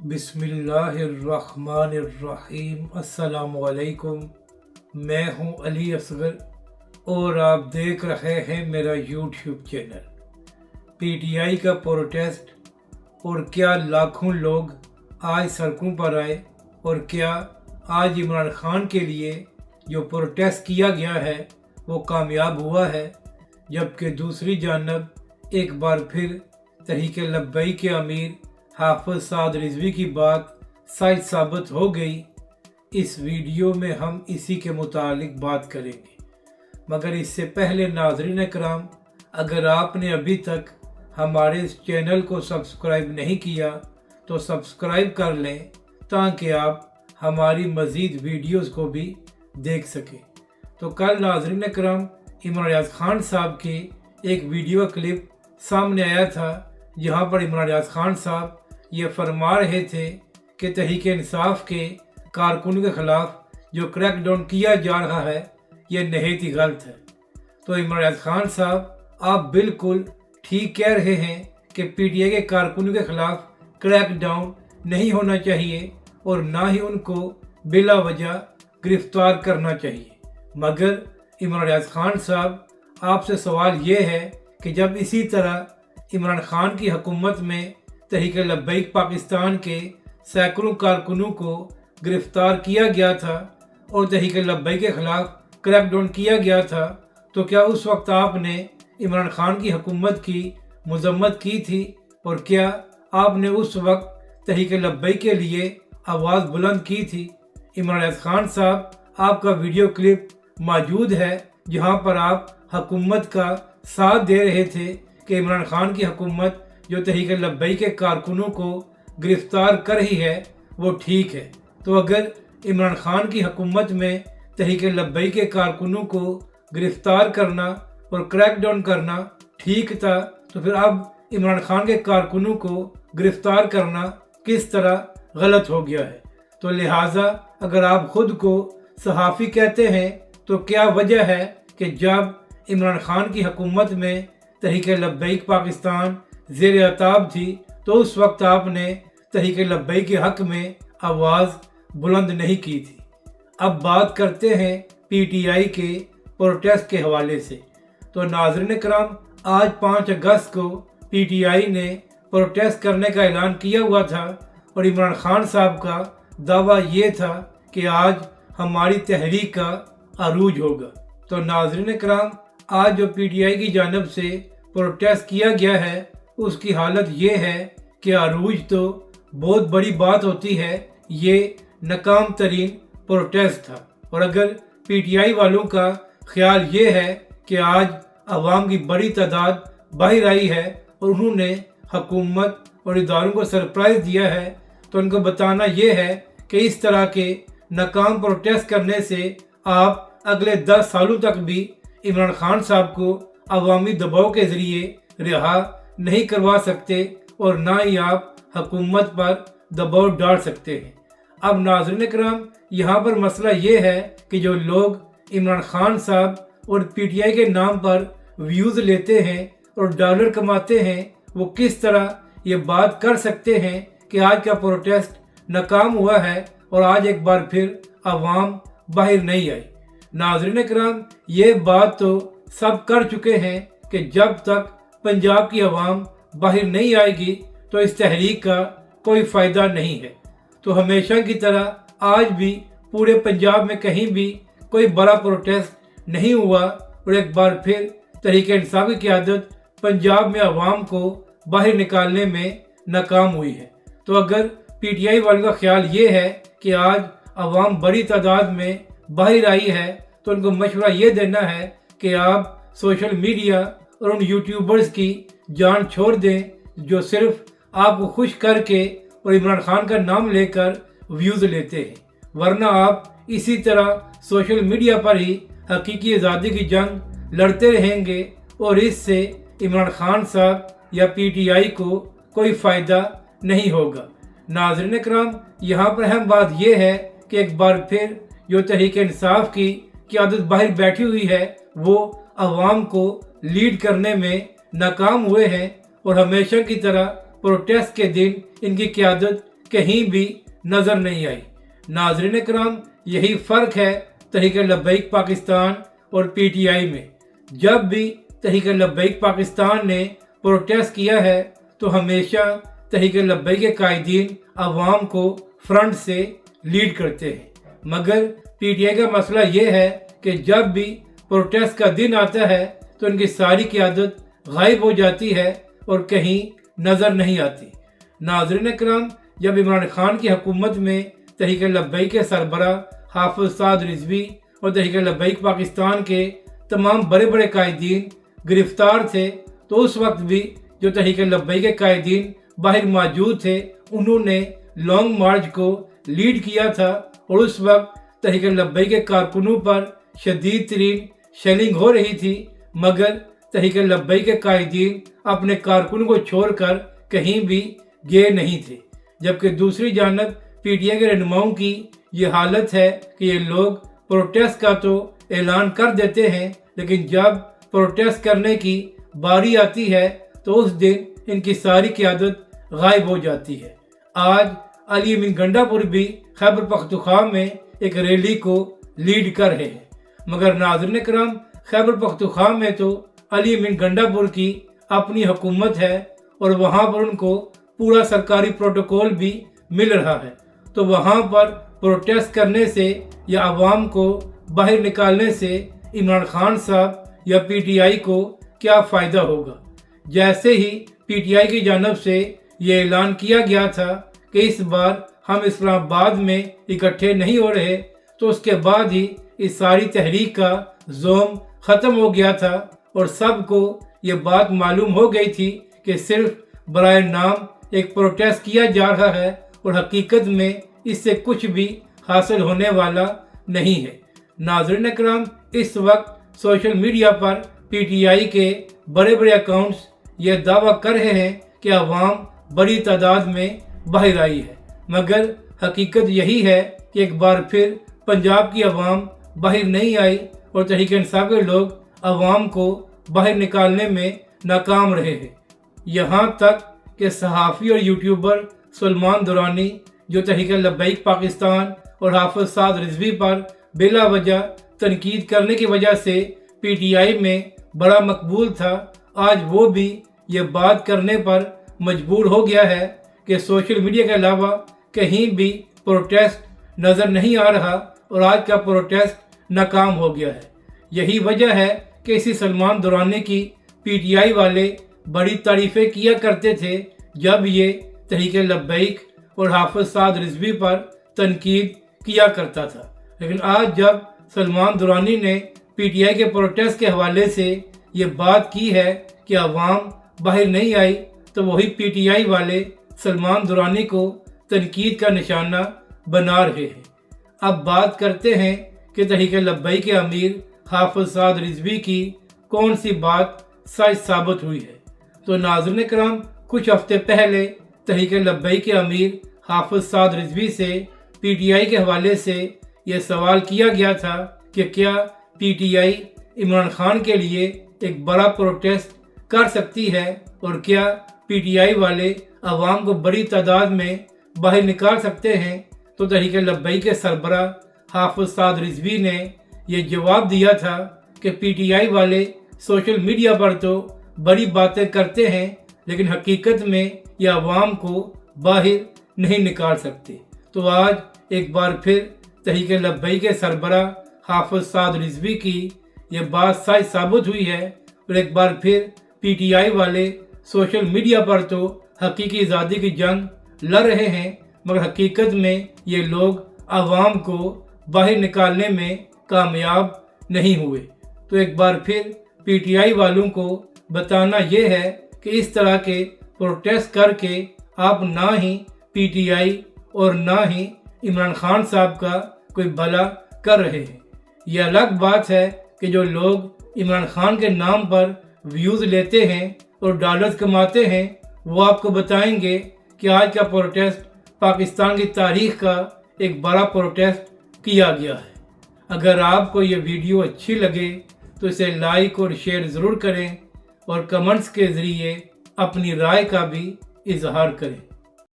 बिस्मिल्लाहिर्रहमानिर्रहीम। अस्सलामुअलैकुम। मैं हूं अली असगर और आप देख रहे हैं मेरा यूट्यूब चैनल। पीटीआई का प्रोटेस्ट और क्या लाखों लोग आज सड़कों पर आए और क्या आज इमरान खान के लिए जो प्रोटेस्ट किया गया है वो कामयाब हुआ है, जबकि दूसरी जानब एक बार फिर तहरीक लब्बैक के अमीर हाफिज साद रिजवी की बात सच साबित हो गई। इस वीडियो में हम इसी के मुतालिक बात करेंगे, मगर इससे पहले नाज़रीन कराम, अगर आपने अभी तक हमारे इस चैनल को सब्सक्राइब नहीं किया तो सब्सक्राइब कर लें ताकि आप हमारी मज़ीद वीडियोस को भी देख सकें। तो कल नाज़रीन कराम इमरान रियाज खान साहब के एक वीडियो क्लिप सामने आया था, जहां पर इमरान रियाज खान साहब ये फरमा रहे थे कि तहरीक इंसाफ के कारकुन के ख़िलाफ़ जो क्रैकडाउन किया जा रहा है ये नहायत ही गलत है। तो इमरान रियाज खान साहब, आप बिल्कुल ठीक कह रहे हैं कि पीटीआई के कारकुनों के ख़िलाफ़ क्रैकडाउन नहीं होना चाहिए और ना ही उनको बिला वजह गिरफ्तार करना चाहिए। मगर इमरान रियाज खान साहब, आपसे सवाल ये है कि जब इसी तरह इमरान खान की हुकूमत में तहरीक लब्बैक पाकिस्तान के सैकड़ों कारकुनों को गिरफ्तार किया गया था और तहरीक लब्बैक के ख़िलाफ़ क्रैकडाउन किया गया था, तो क्या उस वक्त आपने इमरान खान की हुकूमत की मजम्मत की थी? और क्या आपने उस वक्त तहरीक लब्बैक के लिए आवाज़ बुलंद की थी? इमरान रियाज खान साहब, आपका वीडियो क्लिप मौजूद है जहां पर आप हुकूमत का साथ दे रहे थे कि इमरान खान की हुकूमत जो तहरीक लब्बैक के कारकुनों को गिरफ्तार कर रही है वो ठीक है। तो अगर इमरान खान की हुकूमत में तहरीक लब्बैक के कारकुनों को गिरफ्तार करना और क्रैकडाउन करना ठीक था, तो फिर अब इमरान खान के कारकुनों को गिरफ्तार करना किस तरह गलत हो गया है? तो लिहाजा अगर आप खुद को सहाफ़ी कहते हैं तो क्या वजह है कि जब इमरान खान की हुकूमत में तहरीक लब्बैक पाकिस्तान ज़ेर अताब थी तो उस वक्त आपने तहरीक लब्बैक के हक़ में आवाज़ बुलंद नहीं की थी? अब बात करते हैं पीटीआई के प्रोटेस्ट के हवाले से। तो नाज़रीन कराम, आज 5 अगस्त को पीटीआई ने प्रोटेस्ट करने का ऐलान किया हुआ था और इमरान खान साहब का दावा ये था कि आज हमारी तहरीक का अरूज होगा। तो नाज़रीन कराम, आज जो पीटीआई की जानिब से प्रोटेस्ट किया गया है उसकी हालत ये है कि अरूज तो बहुत बड़ी बात होती है, ये नाकाम तरीन प्रोटेस्ट था। और अगर पीटीआई वालों का ख्याल ये है कि आज अवाम की बड़ी तादाद बाहर आई है और उन्होंने हुकूमत और इदारों को सरप्राइज़ दिया है, तो उनको बताना ये है कि इस तरह के नाकाम प्रोटेस्ट करने से आप अगले 10 सालों तक भी इमरान खान साहब को अवामी दबाव के ज़रिए रिहा नहीं करवा सकते और ना ही आप हुकूमत पर दबाव डाल सकते हैं। अब नाज़रीन कराम, यहाँ पर मसला ये है कि जो लोग इमरान खान साहब और पीटीआई के नाम पर व्यूज़ लेते हैं और डॉलर कमाते हैं, वो किस तरह ये बात कर सकते हैं कि आज का प्रोटेस्ट नाकाम हुआ है और आज एक बार फिर अवाम बाहर नहीं आई? नाज़रीन कराम, ये बात तो सब कर चुके हैं कि जब तक पंजाब की अवाम बाहर नहीं आएगी तो इस तहरीक का कोई फ़ायदा नहीं है। तो हमेशा की तरह आज भी पूरे पंजाब में कहीं भी कोई बड़ा प्रोटेस्ट नहीं हुआ और एक बार फिर तहरीक इंसाफ की क़यादत पंजाब में अवाम को बाहर निकालने में नाकाम हुई है। तो अगर पीटीआई वालों का ख्याल ये है कि आज अवाम बड़ी तादाद में बाहर आई है, तो उनको मशवरा ये देना है कि आप सोशल मीडिया और उन यूट्यूबर्स की जान छोड़ दें जो सिर्फ आपको खुश करके और इमरान खान का नाम लेकर व्यूज़ लेते हैं, वरना आप इसी तरह सोशल मीडिया पर ही हकीकी आज़ादी की जंग लड़ते रहेंगे और इससे इमरान खान साहब या पीटीआई को कोई फ़ायदा नहीं होगा। नाज़रीन कराम, यहाँ पर अहम बात यह है कि एक बार फिर जो तहरीक इंसाफ की क़यादत बाहर बैठी हुई है वो अवाम को लीड करने में नाकाम हुए हैं और हमेशा की तरह प्रोटेस्ट के दिन इनकी क़यादत कहीं भी नज़र नहीं आई। नाज़रीन कराम, यही फ़र्क है तहरीक लब्बैक पाकिस्तान और PTI में। जब भी तहरीक लब्बैक पाकिस्तान ने प्रोटेस्ट किया है तो हमेशा तहरीक लब्बैक के कायदीन अवाम को फ्रंट से लीड करते हैं, मगर PTI का मसला ये है कि जब भी प्रोटेस्ट का दिन आता है तो इनकी सारी क़यादत गायब हो जाती है और कहीं नज़र नहीं आती। नाज़रीन कराम, जब इमरान खान की हुकूमत में तहरीक लब्बैक के सरबरा हाफिज़ साद रिजवी और तहरीक लब्बैक पाकिस्तान के तमाम बड़े बड़े कायदीन गिरफ्तार थे, तो उस वक्त भी जो तहरीक लब्बैक के कायदीन बाहर मौजूद थे उन्होंने लॉन्ग मार्च को लीड किया था और उस वक्त तहरीक लब्बैक के कारकुनों पर शदीद तरीन शेलिंग हो रही थी, मगर तहरीक लब्बैक के कायदीन अपने कारकुनों को छोड़कर कहीं भी गए नहीं थे। जबकि दूसरी जानब PTI के रहनुमाओं की ये हालत है कि ये लोग प्रोटेस्ट का तो ऐलान कर देते हैं, लेकिन जब प्रोटेस्ट करने की बारी आती है तो उस दिन इनकी सारी क़यादत गायब हो जाती है। आज अली अमीन गंडापुर भी खैबर पख्तूनख्वा में एक रैली को लीड कर रहे हैं, मगर नाज़रीन कराम, खैबर पख्तूनख्वा में तो अली अमीन गंडापुर की अपनी हुकूमत है और वहाँ पर उनको पूरा सरकारी प्रोटोकॉल भी मिल रहा है, तो वहाँ पर प्रोटेस्ट करने से या आवाम को बाहर निकालने से इमरान खान साहब या PTI को क्या फ़ायदा होगा। जैसे ही PTI की जानब से ये ऐलान किया गया था कि इस बार हम इस्लामाबाद में इकट्ठे नहीं हो रहे, तो उसके बाद ही इस सारी तहरीक का जोम ख़त्म हो गया था और सबको ये बात मालूम हो गई थी कि सिर्फ बराए नाम एक प्रोटेस्ट किया जा रहा है और हकीकत में इससे कुछ भी हासिल होने वाला नहीं है। नाज़रीन कराम, इस वक्त सोशल मीडिया पर PTI के बड़े बड़े अकाउंट्स ये दावा कर रहे हैं कि अवाम बड़ी तादाद में बाहर आई है, मगर हकीकत यही है कि एक बार फिर पंजाब की अवाम बाहर नहीं आई और तहरीक इंसाफ के लोग अवाम को बाहर निकालने में नाकाम रहे हैं। यहाँ तक कि सहाफ़ी और यूट्यूबर सलमान दुरानी, जो तहरीक लब्बैक पाकिस्तान और हाफिज़ साद रिजवी पर बिला वजह तनकीद करने की वजह से PTI में बड़ा मकबूल था, आज वो भी ये बात करने पर मजबूर हो गया है कि सोशल मीडिया के अलावा कहीं भी प्रोटेस्ट नज़र नहीं आ रहा और आज का प्रोटेस्ट नाकाम हो गया है। यही वजह है कि इसी सलमान दुरानी की PTI वाले बड़ी तारीफ़ें किया करते थे जब ये तहरीक लब्बैक और हाफिज़ साद रिजवी पर तनकीद किया करता था, लेकिन आज जब सलमान दुरानी ने PTI के प्रोटेस्ट के हवाले से ये बात की है कि अवाम बाहर नहीं आई, तो वही PTI वाले सलमान दुरानी को तनकीद का निशाना बना रहे हैं। अब बात करते हैं कि तहरीक लब्बैक के अमीर हाफिज़ साद रिजवी की कौन सी बात सच साबित हुई है। तो नाज़रीन कराम, कुछ हफ्ते पहले तहरीक लब्बैक के अमीर हाफिज़ साद रिजवी से PTI के हवाले से ये सवाल किया गया था कि क्या PTI इमरान खान के लिए एक बड़ा प्रोटेस्ट कर सकती है और क्या PTI वाले अवाम को बड़ी तादाद में बाहर निकाल सकते हैं। तो तहरीक लब्बैक के सरबरा हाफिज़ साद रिजवी ने यह जवाब दिया था कि PTI वाले सोशल मीडिया पर तो बड़ी बातें करते हैं, लेकिन हकीकत में ये अवाम को बाहर नहीं निकाल सकते। तो आज एक बार फिर तहरीक लब्बैक के सरबरा हाफिज़ साद रिजवी की ये बात सच साबित हुई है और एक बार फिर PTI वाले सोशल मीडिया पर तो हकीकी आज़ादी की जंग लड़ रहे हैं, मगर हकीकत में ये लोग अवाम को बाहर निकालने में कामयाब नहीं हुए। तो एक बार फिर PTI वालों को बताना ये है कि इस तरह के प्रोटेस्ट करके आप ना ही PTI और ना ही इमरान खान साहब का कोई भला कर रहे हैं। यह अलग बात है कि जो लोग इमरान खान के नाम पर व्यूज़ लेते हैं और डॉलर्स कमाते हैं, वो आपको बताएंगे कि आज का प्रोटेस्ट पाकिस्तान की तारीख का एक बड़ा प्रोटेस्ट किया गया है। अगर आपको ये वीडियो अच्छी लगे तो इसे लाइक और शेयर ज़रूर करें और कमेंट्स के ज़रिए अपनी राय का भी इजहार करें।